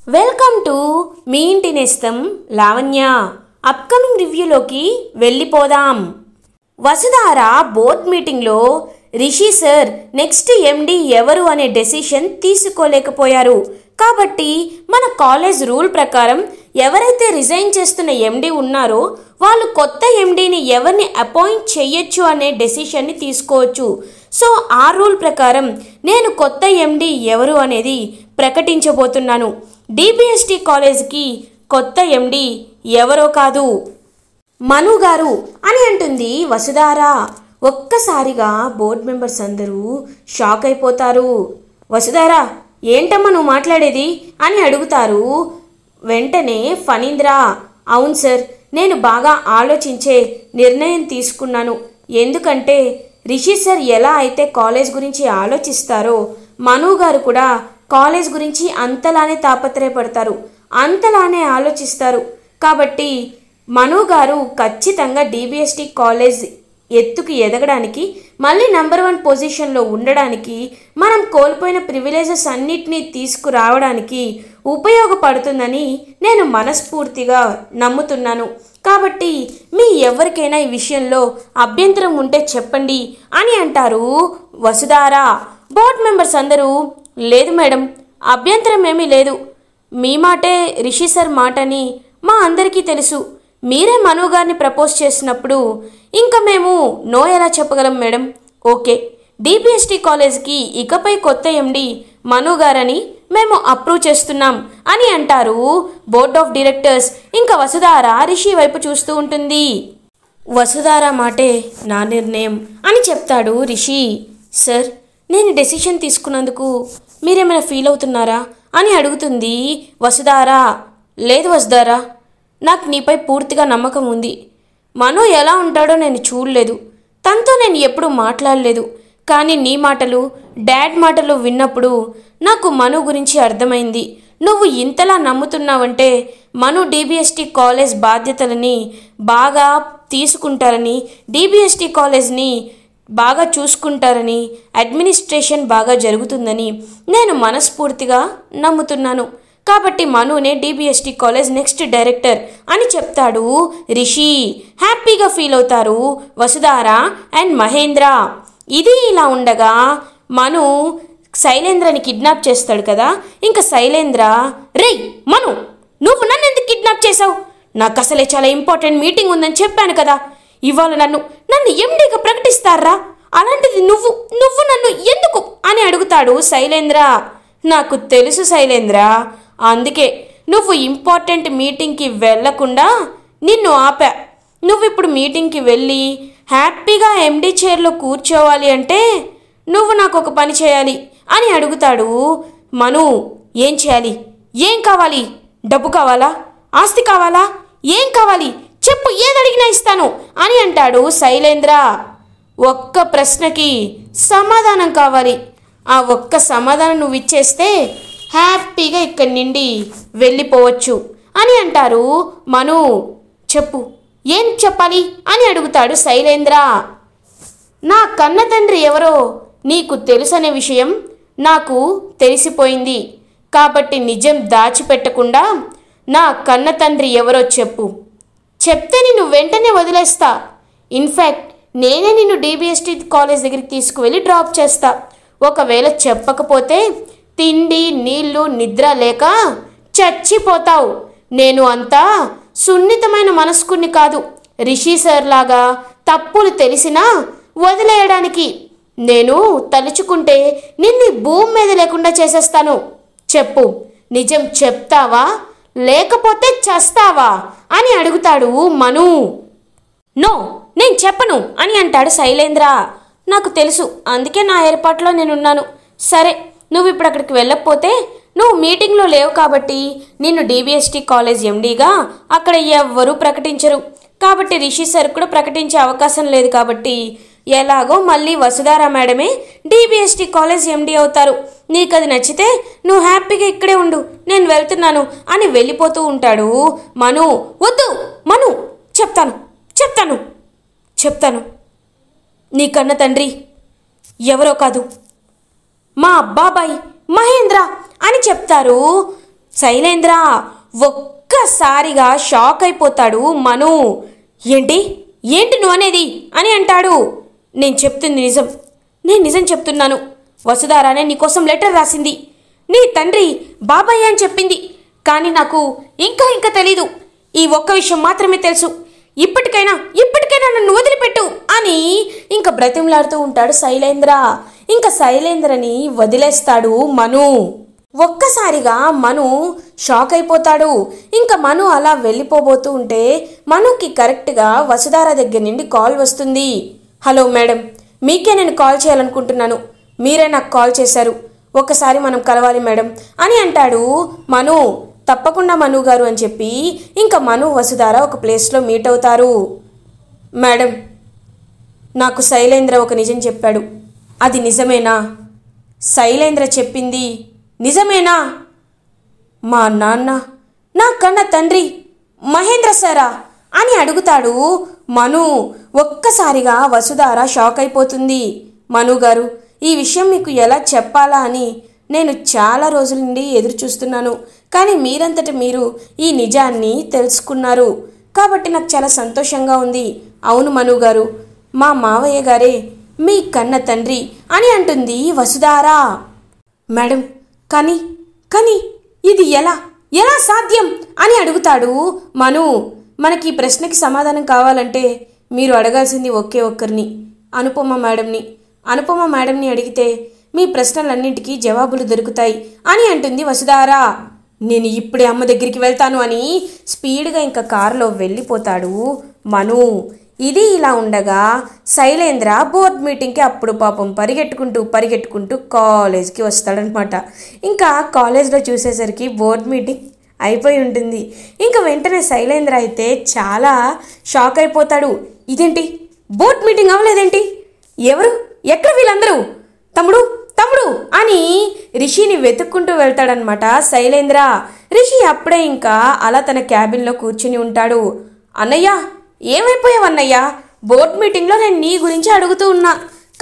Welcome to me ఇంటి నేస్తం Lavanya. Upcoming రివ్యూలోకి వెళ్ళిపోదాం. వసుధార బోర్డ్ మీటింగ్లో రిషి సార్ నెక్స్ట్ ఎండి ఎవరు అనే డెసిషన్ తీసుకోలేకపోయారు. కాబట్టి మన కాలేజ్ రూల్ ప్రకారం ఎవరైతే రిజైన్ చేస్తున్న ఎండి ఉన్నారో వాళ్ళు కొత్త ఎండిని ఎవరిని అపాయింట్ చేయొచ్చు అనే డెసిషన్ని తీసుకోవచ్చు. సో ఆ రూల్ ప్రకారం నేను కొత్త ఎండి ఎవరు అనేది ప్రకటించబోతున్నాను. డిబిఎస్టి కాలేజ్కి కొత్త ఎండి ఎవరో కాదు, మను గారు అని అంటుంది వసుధార. ఒక్కసారిగా బోర్డ్ మెంబర్స్ అందరూ షాక్ అయిపోతారు. వసుధార, ఏంటమ్మా నువ్వు మాట్లాడేది అని అడుగుతారు. వెంటనే ఫణీంద్ర, అవును సార్, నేను బాగా ఆలోచించే నిర్ణయం తీసుకున్నాను. ఎందుకంటే రిషి సార్ ఎలా అయితే కాలేజ్ గురించి ఆలోచిస్తారో మను గారు కూడా కాలేజ్ గురించి అంతలానే తాపత్రయపడతారు, అంతలానే ఆలోచిస్తారు. కాబట్టి మను గారు ఖచ్చితంగా డిబిఎస్టి కాలేజ్ ఎత్తుకు ఎదగడానికి, మళ్ళీ నెంబర్ 1 పొజిషన్లో ఉండడానికి, మనం కోల్పోయిన ప్రివిలేజెస్ అన్నిటినీ తీసుకురావడానికి ఉపయోగపడుతుందని నేను మనస్ఫూర్తిగా నమ్ముతున్నాను. కాబట్టి మీ ఎవరికైనా ఈ విషయంలో అభ్యంతరం ఉంటే చెప్పండి అని అంటారు వసుధార. బోర్డ్ మెంబర్స్ అందరూ, లేదు మేడం, అభ్యంతరం ఏమీ లేదు. మీ మాటే రిషి సార్ మాటని మా అందరికీ తెలుసు. మీరే మను గారిని ప్రపోజ్ చేసినప్పుడు ఇంకా మేము నో ఎలా చెప్పగలం మేడం? ఓకే, డిబిఎస్టి కాలేజ్కి ఇకపై కొత్త ఎండి మను గారని మేము అప్రూవ్ చేస్తున్నాం అని అంటారు బోర్డ్ ఆఫ్ డైరెక్టర్స్. ఇంకా వసుధార రిషి వైపు చూస్తూ ఉంటుంది. వసుధార మాటే నా నిర్ణయం అని చెప్తాడు రిషి. సార్, నేను డెసిషన్ తీసుకున్నందుకు మీరేమైనా ఫీల్ అవుతున్నారా అని అడుగుతుంది వసుధార. లేదు వసుధార, నాకు నీపై పూర్తిగా నమ్మకం ఉంది. మను ఎలా ఉంటాడో నేను చూడలేదు, తనతో నేను ఎప్పుడూ మాట్లాడలేదు. కానీ నీ మాటలు, డాడ్ మాటలు విన్నప్పుడు నాకు మను గురించి అర్థమైంది. నువ్వు ఇంతలా నమ్ముతున్నావంటే మను డిబిఎస్టి కాలేజ్ బాధ్యతలని బాగా తీసుకుంటారని, డిబిఎస్టి కాలేజ్ని బాగా చూసుకుంటారని, అడ్మినిస్ట్రేషన్ బాగా జరుగుతుందని నేను మనస్ఫూర్తిగా నమ్ముతున్నాను. కాబట్టి మనునే డిబిఎస్టి కాలేజ్ నెక్స్ట్ డైరెక్టర్ అని చెప్తాడు రిషి. హ్యాపీగా ఫీల్ అవుతారు వసుధార అండ్ మహేంద్ర. ఇది ఇలా ఉండగా మను శైలేంద్రని కిడ్నాప్ చేస్తాడు కదా. ఇంకా శైలేంద్ర, రేయ్ మను, నువ్వు నన్ను ఎందుకు కిడ్నాప్ చేసావు? నాకు అసలే చాలా ఇంపార్టెంట్ మీటింగ్ ఉందని చెప్పాను కదా. ఇవాళ నన్ను ఎండీగా ప్రకటిస్తారా? అలాంటిది నువ్వు నన్ను ఎందుకు అని అడుగుతాడు శైలేంద్ర. నాకు తెలుసు శైలేంద్ర, అందుకే నువ్వు ఇంపార్టెంట్ మీటింగ్కి వెళ్లకుండా నిన్ను ఆపా. నువ్వు ఇప్పుడు మీటింగ్కి వెళ్ళి హ్యాపీగా ఎండీ చైర్లో కూర్చోవాలి అంటే నువ్వు నాకు ఒక పని చేయాలి అని అడుగుతాడు మను. ఏం చేయాలి? ఏం కావాలి? డబ్బు కావాలా? ఆస్తి కావాలా? ఏం కావాలి చెప్పు, ఏదడిగినా ఇస్తాను అని అంటాడు శైలేంద్ర. ఒక్క ప్రశ్నకి సమాధానం కావాలి. ఆ ఒక్క సమాధానం నువ్వు ఇచ్చేస్తే హ్యాపీగా ఇక్కడి నుండి వెళ్ళిపోవచ్చు అని అంటారు మను. చెప్పు, ఏం చెప్పాలి అని అడుగుతాడు శైలేంద్ర. నా కన్న తండ్రి ఎవరో నీకు తెలుసనే విషయం నాకు తెలిసిపోయింది. కాబట్టి నిజం దాచిపెట్టకుండా నా కన్న తండ్రి ఎవరో చెప్పు. చెప్తే నిన్ను వెంటనే వదిలేస్తా. ఇన్ఫ్యాక్ట్ నేనే నిన్ను డిబిఎస్టి కాలేజ్ దగ్గరికి తీసుకువెళ్ళి డ్రాప్ చేస్తా. ఒకవేళ చెప్పకపోతే తిండి, నీళ్లు, నిద్ర లేక చచ్చిపోతావు. నేను అంతా సున్నితమైన మనస్కుని కాదు. రిషి సార్ లాగా తప్పులు తెలిసినా వదిలేయడానికి. నేను తలుచుకుంటే నిన్ను భూమి మీద లేకుండా చేసేస్తాను. చెప్పు, నిజం చెప్తావా లేకపోతే చస్తావా అని అడుగుతాడు మను. నో, నేను చెప్పను అని అంటాడు శైలేంద్ర. నాకు తెలుసు, అందుకే నా ఏర్పాట్లో నేనున్నాను. సరే, నువ్వు ఇప్పుడు అక్కడికి వెళ్ళకపోతే నువ్వు మీటింగ్లో లేవు కాబట్టి నిన్ను డిబిఎస్టి కాలేజ్ ఎండీగా అక్కడ ఎవ్వరూ ప్రకటించరు. కాబట్టి రిషి సార్ కూడా ప్రకటించే అవకాశం లేదు. కాబట్టి ఎలాగో మళ్ళీ వసుధార మేడమే డిబిఎస్టి కాలేజ్ ఎండీ అవుతారు. నీకు అది నచ్చితే నువ్వు హ్యాపీగా ఇక్కడే ఉండు, నేను వెళ్తున్నాను అని వెళ్ళిపోతూ ఉంటాడు మను. వద్దు మను, చెప్తాను చెప్తాను చెప్తాను నీ కన్న తండ్రి ఎవరో కాదు, మా బాబాయ్ మహేంద్ర అని చెప్తారు శైలేంద్ర ఒక్కసారిగా షాక్ అయిపోతాడు. మను, ఏంటి ఏంటి నువ్వు అనేది అని అంటాడు. నేను చెప్తుంది నిజం, నేను నిజం చెప్తున్నాను. వసుధారానే నీకోసం లెటర్ రాసింది. నీ తండ్రి బాబాయ్ అని చెప్పింది. కానీ నాకు ఇంకా తెలీదు. ఈ ఒక్క విషయం మాత్రమే తెలుసు. ఇప్పటికైనా నన్ను వదిలిపెట్టు అని ఇంకా బ్రతిమలాడుతూ ఉంటాడు శైలేంద్ర. ఇంకా శైలేంద్రని వదిలేస్తాడు మను. ఒక్కసారిగా మను షాక్ అయిపోతాడు. ఇంకా మను అలా వెళ్ళిపోబోతూ ఉంటే మనుకి కరెక్ట్గా వసుధార దగ్గర నుండి కాల్ వస్తుంది. హలో మేడం, మీకే నేను కాల్ చేయాలనుకుంటున్నాను. మీరే నాకు కాల్ చేశారు. ఒక్కసారి మనం కలవాలి మేడం అని అంటాడు మను. తప్పకుండా మను గారు అని చెప్పి ఇంకా మను వసుధార ఒక ప్లేస్లో మీట్ అవుతారు. మేడం, నాకు శైలేంద్ర ఒక నిజం చెప్పాడు. అది నిజమేనా? శైలేంద్ర చెప్పింది నిజమేనా? మా నాన్న, నా కన్న తండ్రి మహేంద్ర సారా అని అడుగుతాడు మను. ఒక్కసారిగా వసుధార షాక్ అయిపోతుంది. మను గారు, ఈ విషయం మీకు ఎలా చెప్పాలా అని నేను చాలా రోజుల నుండి ఎదురు చూస్తున్నాను. కానీ మీరంతట మీరు ఈ నిజాన్ని తెలుసుకున్నారు కాబట్టి నాకు చాలా సంతోషంగా ఉంది. అవును మను గారు, మా మావయ్య గారే మీ కన్న తండ్రి అని అంటుంది వసుధార. మేడం, కానీ ఇది ఎలా సాధ్యం అని అడుగుతాడు మను. మనకి ఈ ప్రశ్నకి సమాధానం కావాలంటే మీరు అడగాల్సింది ఒకే ఒక్కరిని, అనుపమ మేడంని. అనుపమ మేడంని అడిగితే మీ ప్రశ్నలన్నింటికీ జవాబులు దొరుకుతాయి అని అంటుంది వసుధార. నేను ఇప్పుడే అమ్మ దగ్గరికి వెళ్తాను అని స్పీడ్గా ఇంకా కారులో వెళ్ళిపోతాడు మను. ఇది ఇలా ఉండగా శైలేంద్ర బోర్డ్ మీటింగ్కి అప్పుడు పాపం పరిగెట్టుకుంటూ కాలేజ్కి వస్తాడనమాట. ఇంకా కాలేజ్లో చూసేసరికి బోర్డ్ మీటింగ్ అయిపోయి ఉంటుంది. ఇంకా వెంటనే శైలేంద్ర అయితే చాలా షాక్ అయిపోతాడు. ఇదేంటి, బోర్డ్ మీటింగ్ అవ్వలేదేంటి? ఎక్కడ వీళ్ళందరూ? తమ్ముడు అని రిషిని వెతుక్కుంటూ వెళ్తాడనమాట శైలేంద్ర. రిషి అప్పుడే ఇంకా అలా తన క్యాబిన్లో కూర్చుని ఉంటాడు. అన్నయ్య, ఏమైపోయావన్నయ్య? బోర్డ్ మీటింగ్లో నేను నీ గురించి అడుగుతూ ఉన్నా,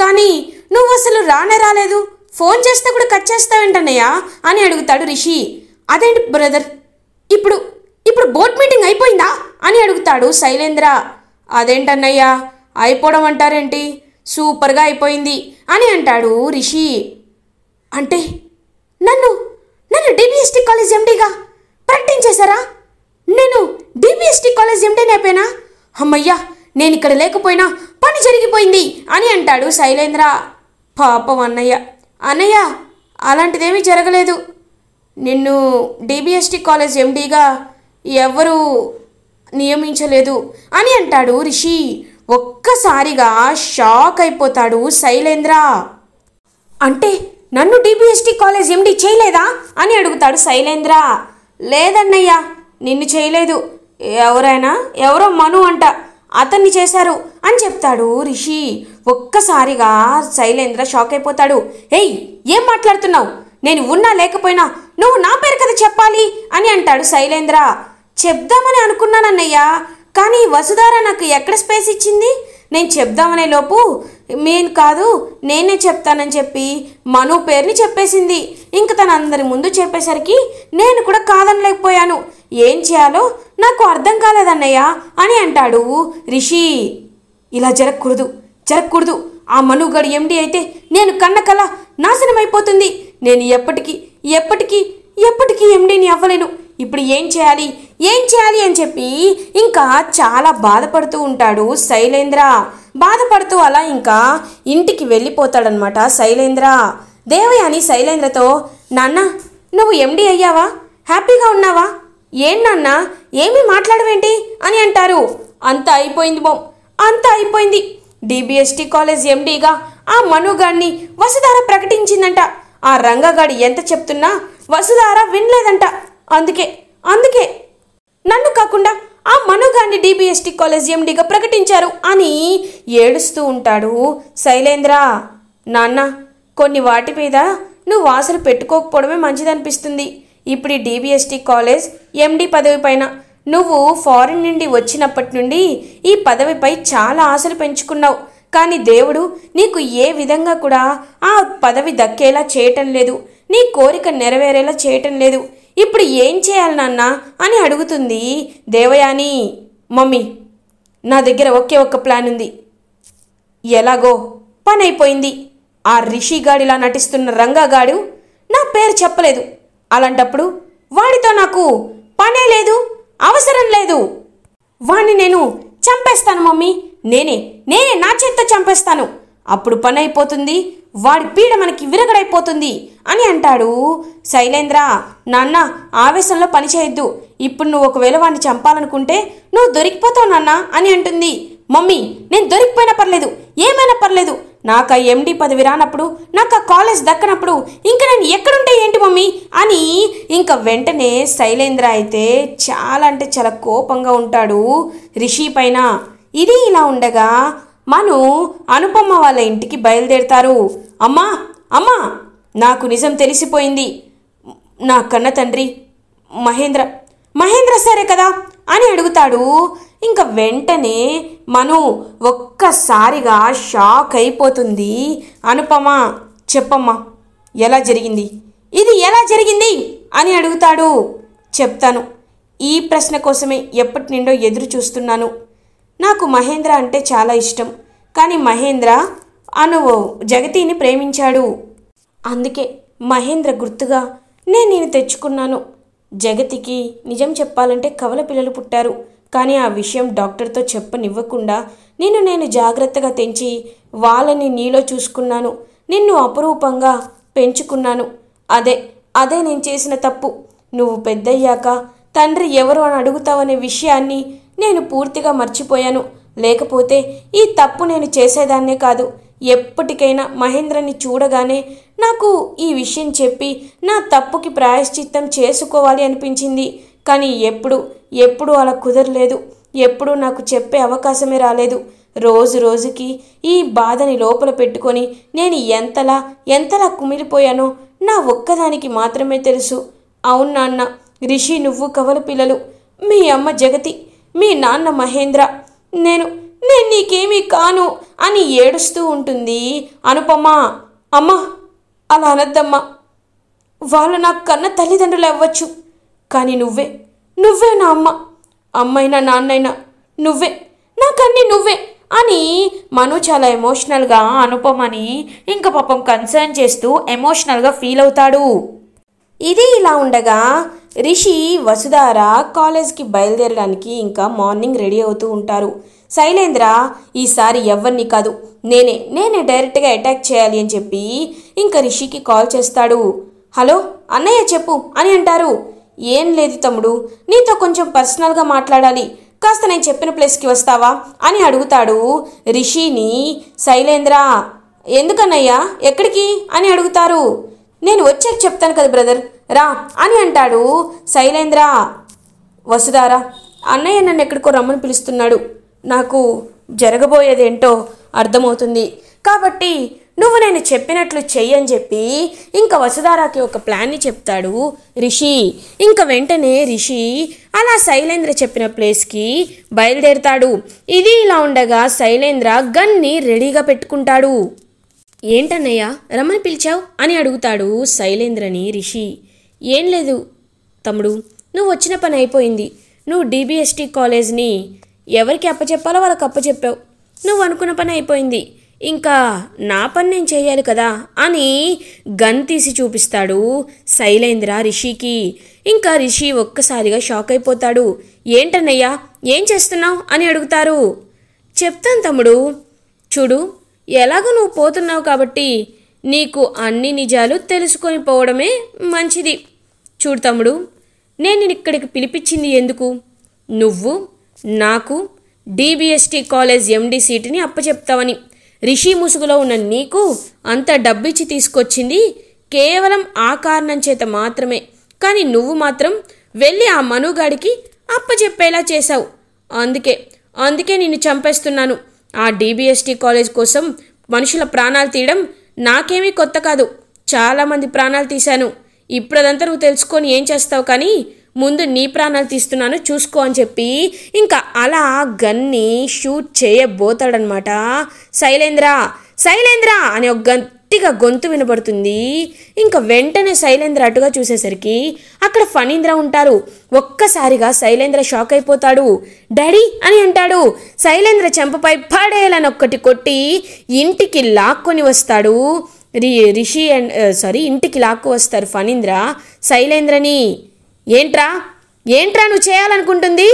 కానీ నువ్వు అసలు రాలేదు. ఫోన్ చేస్తే కూడా కట్ చేస్తావేంటన్నయ్య అని అడుగుతాడు రిషి. అదేంటి బ్రదర్, ఇప్పుడు బోర్డ్ మీటింగ్ అయిపోయిందా అని అడుగుతాడు శైలేంద్ర. అదేంటన్నయ్య, అయిపోవడం అంటారేంటి? సూపర్గా అయిపోయింది అని అంటాడు రిషి. అంటే నన్ను డిబిఎస్టీ కాలేజ్ ఎండీగా ప్రకటించేశారా? నేను డిబిఎస్టీ కాలేజ్ ఎండీని అయిపోయినా? అమ్మయ్యా, నేను ఇక్కడ లేకపోయినా పని జరిగిపోయింది అని అంటాడు శైలేంద్ర. పాపం అన్నయ్య అలాంటిదేమీ జరగలేదు. నిన్ను డిబిఎస్టీ కాలేజ్ ఎండీగా ఎవరు నియమించలేదు అని అంటాడు రిషి. ఒక్కసారిగా షాక్ అయిపోతాడు శైలేంద్ర. అంటే నన్ను డిబిఎస్టీ కాలేజ్ ఎండీ చేయలేదా అని అడుగుతాడు శైలేంద్ర. లేదన్నయ్య, నిన్ను చేయలేదు. ఎవరో మను అంట, అతన్ని చేశారు అని చెప్తాడు రిషి. ఒక్కసారిగా శైలేంద్ర షాక్ అయిపోతాడు. ఏయ్, ఏం మాట్లాడుతున్నావు? నేను ఉన్నా లేకపోయినా నువ్వు నా పేరు కదా చెప్పాలి అని అంటాడు శైలేంద్ర. చెప్దామని అనుకున్నానన్నయ్య, కానీ వసుధార నాకు ఎక్కడ స్పేస్ ఇచ్చింది? నేను చెప్దామనే లోపు నేనే చెప్తానని చెప్పి మను పేరుని చెప్పేసింది. ఇంక తన అందరి ముందు చెప్పేసరికి నేను కూడా కాదనలేకపోయాను. ఏం చేయాలో నాకు అర్థం కాలేదన్నయ్య అని అంటాడు రిషి. ఇలా జరగకూడదు. ఆ మనుగడు ఎండి అయితే నేను కన్న కల నాశనం అయిపోతుంది. నేను ఎప్పటికీ ఎండిని అవ్వలేను. ఇప్పుడు ఏం చేయాలి అని చెప్పి ఇంకా చాలా బాధపడుతూ ఉంటాడు శైలేంద్ర. బాధపడుతూ అలా ఇంకా ఇంటికి వెళ్ళిపోతాడనమాట శైలేంద్ర. దేవయాని శైలేంద్రతో, నాన్న, నువ్వు ఎండి అయ్యావా? హ్యాపీగా ఉన్నావా? ఏం నాన్న, ఏమీ మాట్లాడవేంటి అని అంటారు. అంతా అయిపోయింది. డిబిఎస్టీ కాలేజ్ ఎండీగా ఆ మనుగాడిని వసుధార ప్రకటించిందంట. ఆ రంగగాడి ఎంత చెప్తున్నా వసుధార వినలేదంట. అందుకే నన్ను కాకుండా ఆ మనుగాడిని డిబిఎస్టీ కాలేజ్ ఎండీగా ప్రకటించారు అని ఏడుస్తూ ఉంటాడు శైలేంద్ర. నాన్న, కొన్ని వాటి మీద నువ్వు ఆశలు పెట్టుకోకపోవడమే మంచిదనిపిస్తుంది. ఇప్పుడు ఈ డిబిఎస్టీ కాలేజ్ ఎండీ పదవి పైన నువ్వు ఫారిన్ నుండి వచ్చినప్పటి నుండి ఈ పదవిపై చాలా ఆశలు పెంచుకున్నావు. కానీ దేవుడు నీకు ఏ విధంగా కూడా ఆ పదవి దక్కేలా చేయటం లేదు. నీ కోరిక నెరవేరేలా చేయటం లేదు. ఇప్పుడు ఏం చేయాలి నాన్న అని అడుగుతుంది దేవయాని. మమ్మీ, నా దగ్గర ఒకే ఒక్క ప్లాన్ ఉంది. ఎలాగో పని అయిపోయింది. ఆ రిషిగాడిలా నటిస్తున్న రంగాగాడు నా పేరు చెప్పలేదు. అలాంటప్పుడు వాడితో నాకు పనే లేదు, అవసరం లేదు. వాణ్ణి నేను చంపేస్తాను మమ్మీ. నేనే నా చేత్తో చంపేస్తాను. అప్పుడు పని అయిపోతుంది, వాడి పీడ మనకి విరగడైపోతుంది అని అంటాడు శైలేంద్ర. నాన్న, ఆవేశంలో పని చేయొద్దు. ఇప్పుడు నువ్వు ఒకవేళ వాడిని చంపాలనుకుంటే నువ్వు దొరికిపోతావు నాన్న అని అంటుంది. మమ్మీ, నేను దొరికిపోయినా పర్లేదు, ఏమైనా పర్లేదు. నాకు ఆ ఎండి పదవి రానప్పుడు, నాకు ఆ కాలేజ్ దక్కనప్పుడు ఇంకా నేను ఎక్కడుంటే ఏంటి మమ్మీ అని ఇంకా వెంటనే శైలేంద్ర అయితే చాలా అంటే చాలా కోపంగా ఉంటాడు రిషి పైన. ఇది ఇలా ఉండగా మను అనుపమ వాళ్ళ ఇంటికి బయలుదేరుతారు. అమ్మా అమ్మా, నాకు నిజం తెలిసిపోయింది. నా కన్న తండ్రి మహేంద్ర సరే కదా అని అడుగుతాడు. ఇంకా వెంటనే మను ఒక్కసారిగా షాక్ అయిపోతుంది. అనుపమ, చెప్పమ్మా, ఎలా జరిగింది? ఇది ఎలా జరిగింది అని అడుగుతాడు. చెప్తాను. ఈ ప్రశ్న కోసమే ఎప్పటి నుండో ఎదురు చూస్తున్నాను. నాకు మహేంద్ర అంటే చాలా ఇష్టం. కానీ మహేంద్ర జగతిని ప్రేమించాడు. అందుకే మహేంద్ర గుర్తుగా నేను తెచ్చుకున్నాను. జగతికి నిజం చెప్పాలంటే కవల పిల్లలు పుట్టారు. కానీ ఆ విషయం డాక్టర్తో చెప్పనివ్వకుండా నేను జాగ్రత్తగా తెంచి వాళ్ళని నీలో చూసుకున్నాను. నిన్ను అపురూపంగా పెంచుకున్నాను. అదే నేను చేసిన తప్పు. నువ్వు పెద్దయ్యాక తండ్రి ఎవరు అని అడుగుతావనే విషయాన్ని నేను పూర్తిగా మర్చిపోయాను. లేకపోతే ఈ తప్పు నేను చేసేదాన్నే కాదు. ఎప్పటికైనా మహేంద్రని చూడగానే నాకు ఈ విషయం చెప్పి నా తప్పుకి ప్రాయశ్చిత్తం చేసుకోవాలి అనిపించింది. కానీ ఎప్పుడు అలా కుదరలేదు. ఎప్పుడూ నాకు చెప్పే అవకాశమే రాలేదు. రోజుకి ఈ బాధని లోపల పెట్టుకొని నేను ఎంతలా కుమిలిపోయానో నా ఒక్కదానికి మాత్రమే తెలుసు. అవును నాన్న, రిషి, నువ్వు కవల పిల్లలు, మీ అమ్మ జగతి, మీ నాన్న మహేంద్ర, నేను నీకేమీ కాను అని ఏడుస్తూ ఉంటుంది అనుపమ. అమ్మా, అలా అనద్దమ్మా. వాళ్ళు నాకు కన్న తల్లిదండ్రులు అవ్వచ్చు, కానీ నువ్వే నా అమ్మైనా నాన్నైనా నువ్వే, నాకన్నీ నువ్వే అని మను చాలా ఎమోషనల్గా అనుపమని ఇంకా పాపం కన్సర్న్ చేస్తూ ఎమోషనల్గా ఫీల్ అవుతాడు. ఇది ఇలా ఉండగా రిషి, వసుధార కాలేజ్కి బయలుదేరడానికి ఇంకా మార్నింగ్ రెడీ అవుతూ ఉంటారు. శైలేంద్ర ఈసారి ఎవరిని కాదు నేనే డైరెక్ట్గా అటాక్ చేయాలి అని చెప్పి ఇంకా రిషికి కాల్ చేస్తాడు. హలో అన్నయ్య, చెప్పు అని అంటారు. ఏం లేదు తమ్ముడు, నీతో కొంచెం పర్సనల్గా మాట్లాడాలి. కాస్త నేను చెప్పిన ప్లేస్కి వస్తావా అని అడుగుతాడు రిషిని. శైలేంద్ర, ఎందుకన్నయ్యా, ఎక్కడికి అని అడుగుతారు. నేను వచ్చాక చెప్తాను కదా బ్రదర్, రా అని అంటాడు శైలేంద్ర. వసుధార, అన్నయ్య నన్ను ఎక్కడికో రమ్మని పిలుస్తున్నాడు. నాకు జరగబోయేదేంటో అర్థమవుతుంది. కాబట్టి నువ్వు నేను చెప్పినట్లు చెయ్యని చెప్పి ఇంకా వసుధారాకి ఒక ప్లాన్ని చెప్తాడు రిషి. ఇంకా వెంటనే రిషి అలా శైలేంద్ర చెప్పిన ప్లేస్కి బయలుదేరుతాడు. ఇది ఇలా ఉండగా శైలేంద్ర గన్ని రెడీగా పెట్టుకుంటాడు. ఏంటన్నయ్య, రమ్మని పిలిచావు అని అడుగుతాడు శైలేంద్రని రిషి. ఏం లేదు తమ్ముడు, నువ్వు వచ్చిన పని అయిపోయింది. నువ్వు DBST కాలేజ్ని ఎవరికి అప్పచెప్పాలో వాళ్ళకి అప్పచెప్పావు. నువ్వు అనుకున్న పని అయిపోయింది. ఇంకా నా పని నేను చేయాలి కదా అని గన్ తీసి చూపిస్తాడు శైలేంద్ర రిషికి. ఇంకా రిషి ఒక్కసారిగా షాక్ అయిపోతాడు. ఏంటన్నయ్యా, ఏం చేస్తున్నావు అని అడుగుతారు. చెప్తాను తమ్ముడు, చూడు, ఎలాగో నువ్వు పోతున్నావు కాబట్టి నీకు అన్ని నిజాలు తెలుసుకొని పోవడమే మంచిది. చూడు తమ్ముడు, నేను ఇక్కడికి పిలిపించింది ఎందుకు? నువ్వు నాకు DBST కాలేజ్ MD సీటుని అప్పచెప్తావని. రిషి ముసుగులో ఉన్న నీకు అంత డబ్బిచ్చి తీసుకొచ్చింది కేవలం ఆ కారణం చేత మాత్రమే. కానీ నువ్వు మాత్రం వెళ్ళి ఆ మనుగాడికి అప్పచెప్పేలా చేశావు. అందుకే నిన్ను చంపేస్తున్నాను. ఆ DBST కాలేజ్ కోసం మనుషుల ప్రాణాలు తీయడం నాకేమీ కొత్త కాదు. చాలామంది ప్రాణాలు తీశాను. ఇప్పుడు అదంతా నువ్వు తెలుసుకొని ఏం చేస్తావు, కానీ ముందు నీ ప్రాణాలు తీస్తున్నాను చూసుకో అని చెప్పి ఇంకా అలా గన్ని షూట్ చేయబోతాడనమాట శైలేంద్ర అని ఒక గన్ గట్టిగా గొంతు వినబడుతుంది. ఇంకా వెంటనే శైలేంద్ర అటుగా చూసేసరికి అక్కడ ఫణీంద్ర ఉంటారు. ఒక్కసారిగా శైలేంద్ర షాక్ అయిపోతాడు. డాడీ అని అంటాడు. శైలేంద్ర చెంపపై పడేయాలని ఒక్కటి కొట్టి ఇంటికి లాక్కొని వస్తాడు. రిషి అండ్ ఇంటికి లాక్కు వస్తారు ఫణీంద్ర శైలేంద్రని. ఏంట్రా నువ్వు చేయాలనుకుంటుంది?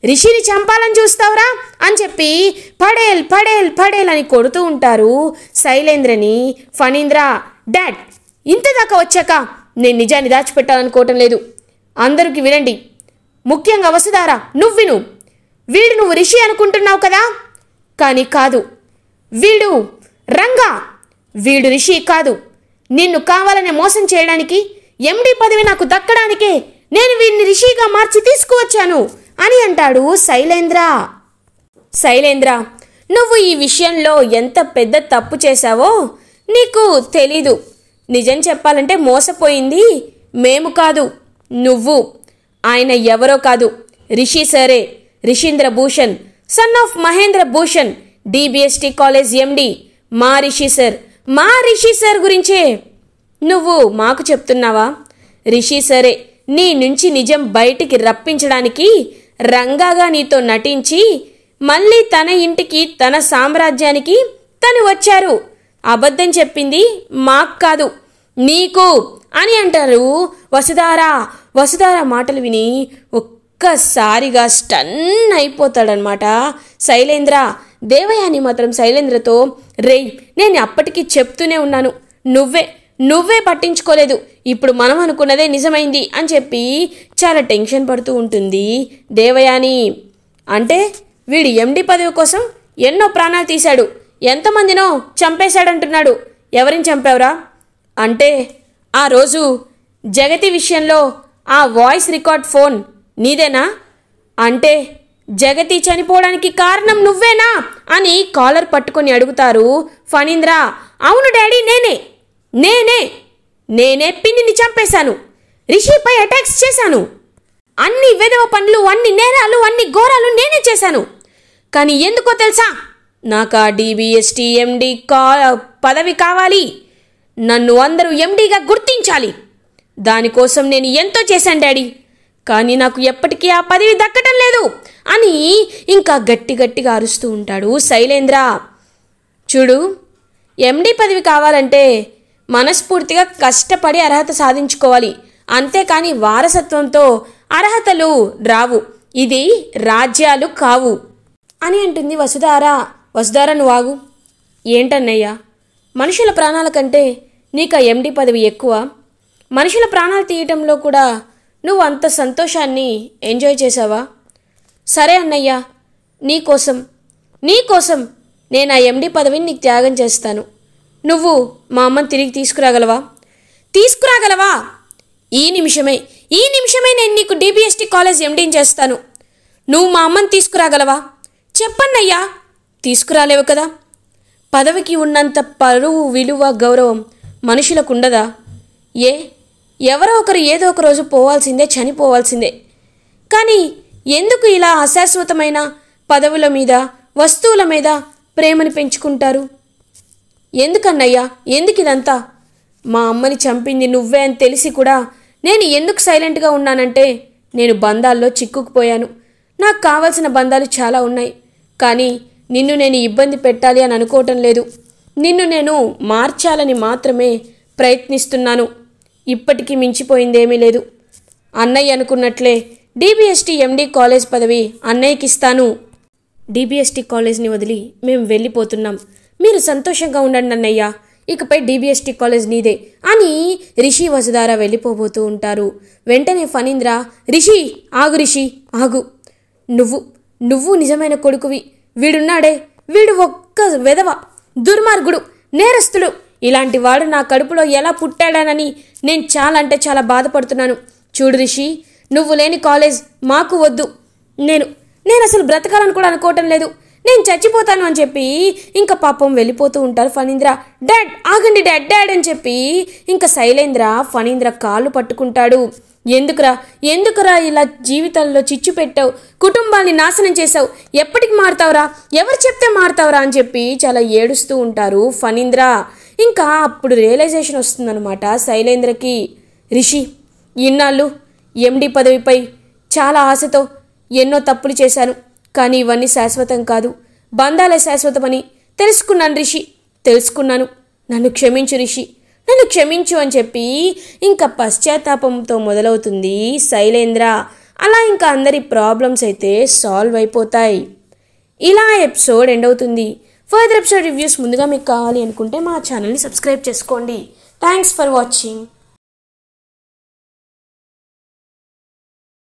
రిషిని చంపాలని చూస్తావురా అని చెప్పి పడేల్ అని కొడుతూ ఉంటారు శైలేంద్రని. ఫణీంద్ర, డాడ్ ఇంతదాకా వచ్చాక నేను నిజాన్ని దాచిపెట్టాలనుకోవటం లేదు. అందరికి వినండి, ముఖ్యంగా వసుధారా నువ్వు నువ్వు రిషి అనుకుంటున్నావు కదా, కానీ కాదు, వీడు రంగా, వీడు రిషి కాదు. నిన్ను కావాలనే మోసం చేయడానికి, ఎండి పదవి నాకు దక్కడానికే నేను వీడిని రిషిగా మార్చి తీసుకువచ్చాను అని అంటాడు శైలేంద్ర, నువ్వు ఈ విషయంలో ఎంత పెద్ద తప్పు చేశావో నీకు తెలీదు. నిజం చెప్పాలంటే మోసపోయింది మేము కాదు, నువ్వు. ఆయన ఎవరో కాదు, రిషి సరే, Rishindra Bhushan, son of Mahendra Bhushan, DBST college MD. మా రిషి సార్ గురించే నువ్వు మాకు చెప్తున్నావా? రిషి సరే నీ నుంచి నిజం బయటికి రప్పించడానికి రంగాగా నీతో నటించి మళ్ళీ తన ఇంటికి, తన సామ్రాజ్యానికి తను వచ్చారు. అబద్ధం చెప్పింది మాకు కాదు, నీకు అని అంటారు వసుధార మాటలు విని ఒక్కసారిగా స్టన్ అయిపోతాడనమాట శైలేంద్ర. దేవయాని మాత్రం శైలేంద్రతో, రేయ్ నేను అప్పటికి చెప్తూనే ఉన్నాను, నువ్వే పట్టించుకోలేదు, ఇప్పుడు మనం అనుకున్నదే నిజమైంది అని చెప్పి చాలా టెన్షన్ పడుతూ ఉంటుంది దేవయాని. అంటే వీడు ఎండి పదవి కోసం ఎన్నో ప్రాణాలు తీశాడు, ఎంతమందినో చంపేశాడంటున్నాడు. ఎవరిని చంపావురా అంటే, ఆ రోజు జగతి విషయంలో ఆ వాయిస్ రికార్డ్ ఫోన్ నీదేనా అంటే, జగతి చనిపోవడానికి కారణం నువ్వేనా అని కాలర్ పట్టుకొని అడుగుతారు ఫణీంద్ర. అవును డాడీ, నేనే పిన్నిని చంపేశాను, రిషిపై అటాక్స్ చేశాను, అన్ని వెధవ పనులు, అన్ని నేరాలు, అన్ని ఘోరాలు నేనే చేశాను. కానీ ఎందుకో తెలుసా, నాకు ఆ డిబిఎస్టి ఎండి పదవి కావాలి, నన్ను అందరూ ఎండిగా గుర్తించాలి. దానికోసం నేను ఎంతో చేశాను డాడీ, కానీ నాకు ఎప్పటికీ ఆ పదవి దక్కటం లేదు అని ఇంకా గట్టిగా అరుస్తూ ఉంటాడు శైలేంద్ర. చూడు, ఎండి పదవి కావాలంటే మనస్ఫూర్తిగా కష్టపడి అర్హత సాధించుకోవాలి, అంతేకాని వారసత్వంతో అర్హతలు రావు, ఇది రాజ్యాలు కావు అని అంటుంది వసుధార నువ్వు ఆగు. ఏంటన్నయ్యా, మనుషుల ప్రాణాల కంటే నీకు ఆ ఎండి పదవి ఎక్కువ? మనుషుల ప్రాణాలు తీయటంలో కూడా నువ్వు అంత సంతోషాన్ని ఎంజాయ్ చేసావా? సరే అన్నయ్యా, నీకోసం నేను ఆ ఎండి పదవిని నీకు త్యాగం చేస్తాను. నువ్వు మా అమ్మని తిరిగి తీసుకురాగలవా? ఈ నిమిషమే నేను నీకు డిబిఎస్టి కాలేజ్ ఎండీని చేస్తాను. నువ్వు మా అమ్మని తీసుకురాగలవా? చెప్పన్నయ్యా. తీసుకురాలేవు కదా. పదవికి ఉన్నంత పరువు, విలువ, గౌరవం మనుషులకు ఉండదా? ఎవరో ఒకరు ఏదో ఒక రోజు పోవాల్సిందే, చనిపోవాల్సిందే. కానీ ఎందుకు ఇలా అశాశ్వతమైన పదవుల మీద, వస్తువుల మీద ప్రేమని పెంచుకుంటారు? ఎందుకన్నయ్యా, ఎందుకు ఇదంతా? మా అమ్మని చంపింది నువ్వే అని తెలిసి కూడా నేను ఎందుకు సైలెంట్గా ఉన్నానంటే, నేను బంధాల్లో చిక్కుకుపోయాను. నాకు కావాల్సిన బంధాలు చాలా ఉన్నాయి, కానీ నిన్ను నేను ఇబ్బంది పెట్టాలి అని అనుకోవటం లేదు. నిన్ను నేను మార్చాలని మాత్రమే ప్రయత్నిస్తున్నాను. ఇప్పటికీ మించిపోయిందేమీ లేదు. అన్నయ్య అనుకున్నట్లే డిబిఎస్టి ఎండి కాలేజ్ పదవి అన్నయ్యకి ఇస్తాను. డిబిఎస్టి కాలేజ్ని వదిలి మేము వెళ్ళిపోతున్నాం, మీరు సంతోషంగా ఉండండి అన్నయ్య, ఇకపై డిబిఎస్టి కాలేజ్ నీదే అని రిషి వసుధార వెళ్ళిపోబోతూ ఉంటారు. వెంటనే ఫణీంద్ర, రిషి ఆగు, నువ్వు నిజమైన కొడుకువి. వీడున్నాడే, వీడు ఒక్క వెధవ, దుర్మార్గుడు, నేరస్తుడు. ఇలాంటి వాడు నా కడుపులో ఎలా పుట్టాడానని నేను చాలా అంటే చాలా బాధపడుతున్నాను. చూడు రిషి, నువ్వు లేని కాలేజ్ మాకు వద్దు. నేను అసలు బ్రతకాలని కూడా అనుకోవటం లేదు. నేను చచ్చిపోతాను అని చెప్పి ఇంకా పాపం వెళ్ళిపోతూ ఉంటారు ఫణీంద్ర. డాడ్ ఆగండి, డాడ్ అని చెప్పి ఇంకా శైలేంద్ర ఫణీంద్ర కాళ్ళు పట్టుకుంటాడు. ఎందుకురా ఇలా జీవితాల్లో చిచ్చు పెట్టావు, కుటుంబాన్ని నాశనం చేసావు, ఎప్పటికి మారుతావురా, ఎవరు చెప్తే మారుతావురా అని చెప్పి చాలా ఏడుస్తూ ఉంటారు ఫణీంద్ర. ఇంకా అప్పుడు రియలైజేషన్ వస్తుందన్నమాట శైలేంద్రకి. రిషి, ఇన్నాళ్ళు ఎండి పదవిపై చాలా ఆశతో ఎన్నో తప్పులు చేశాను, కానీ ఇవన్నీ శాశ్వతం కాదు, బంధాలే శాశ్వతమని తెలుసుకున్నాను రిషి, తెలుసుకున్నాను. నన్ను క్షమించు రిషి, నన్ను క్షమించు అని చెప్పి ఇంకా పశ్చాత్తాపంతో మొదలవుతుంది శైలేంద్ర. అలా ఇంకా అందరి ప్రాబ్లమ్స్ అయితే సాల్వ్ అయిపోతాయి. ఇలా ఎపిసోడ్ ఎండ్ అవుతుంది. ఫర్దర్ ఎపిసోడ్ రివ్యూస్ ముందుగా మీకు కావాలి అనుకుంటే మా ఛానల్ని సబ్స్క్రైబ్ చేసుకోండి. Thanks for watching.